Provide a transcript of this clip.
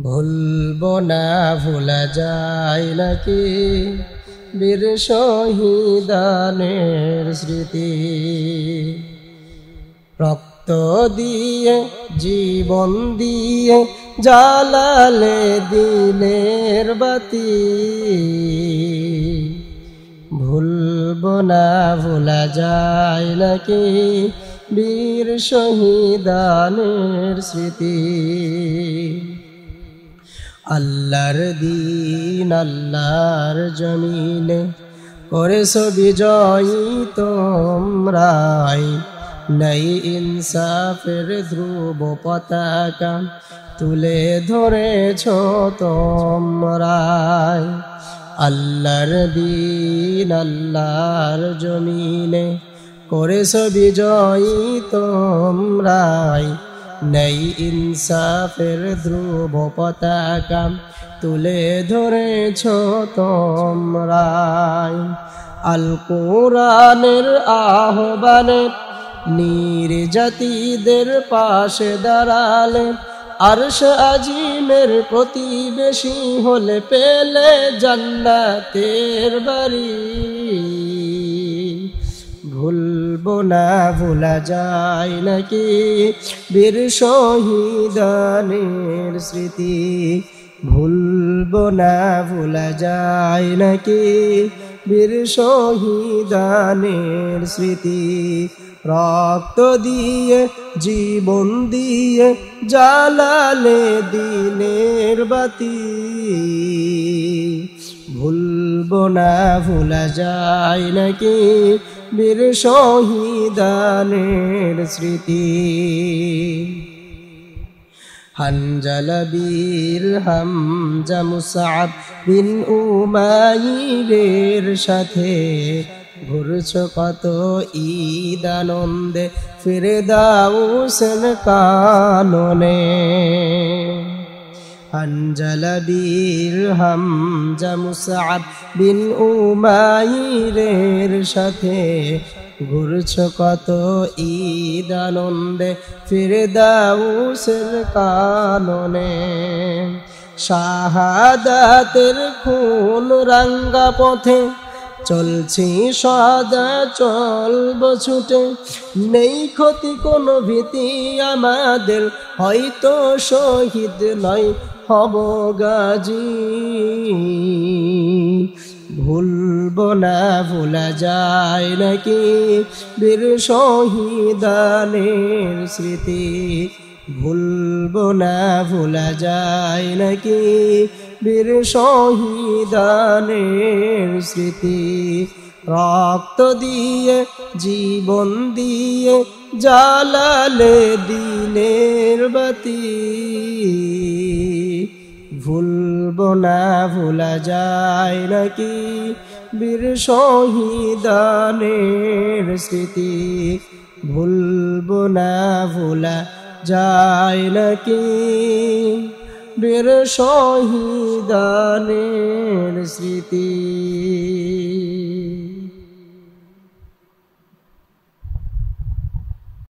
ভুলবো না ভোলা যায় নাকি বীর শহীদানের স্মৃতি। রক্ত দিয়ে জীবন দিয়ে জ্বালালে দিনের বাতি। ভুলবো না ভোলা যায় নাকি বীর শহীদানের স্মৃতি। আল্লাহর দিন আল্লাহর জমিনে করেছো বিজয়ী তোমরাই। নাই ইনসাফের ধ্রুব পতাকা তুলে ধরেছো তোমরাই। আল্লাহর দিন আল্লাহর জমিনে করেছো বিজয়ী তোমরাই। নাই ইনসাফের ধ্রুব পতাকা তুলে ধরেছো তোমরাই। আল কোরআনের আহ্বানে নির্যাতিতদের পাশে দাঁড়ালে, আরশ আজিমের প্রতিবেশী হলে পেলে জান্নাতের বাড়ি। ভুলবো না ভোলা যায় নাকি বীর শহীদানের স্মৃতি। ভুলবো না ভোলা যায় নাকি বীর শহীদানের স্মৃতি। রক্ত দিয়ে জীবন দিয়ে জ্বালালে দিনের বাতি। ভুলবো না ভোলা যায় নাকি বীর শহীদানের স্মৃতি। হানজালা বীর হামজা মুসআব বিন উমাইরের সাথে ঘুরছো কত ঈদ আনন্দে ফিরদাউসের কাননে। হানজালা বীর হামজা মুসআব বিন উমাইরের সাথে ঘুরছো কত ঈদ আনন্দে ফিরদাউসের কাননে। শাহাদাতের খুন রাঙ্গা পথে চলছি সদা চলবো ছুটে। নেই ক্ষতি কোনো ভীতি আমাদের, হয়তো শহীদ নয় হব গাজী। ভুলবো না ভোলা যায় নাকি বীর শহীদানের স্মৃতি। ভুলবো না ভোলা যায় নাকি বীর শহীদানের স্মৃতি। রক্ত দিয়ে জীবন দিয়ে জ্বালালে দিনের বাতি। ভুলবো না ভোলা যায় নাকি বীর শহীদানের স্মৃতি। ভুলবো না ভোলা যায় নাকি বীর শহীদানের স্মৃতি।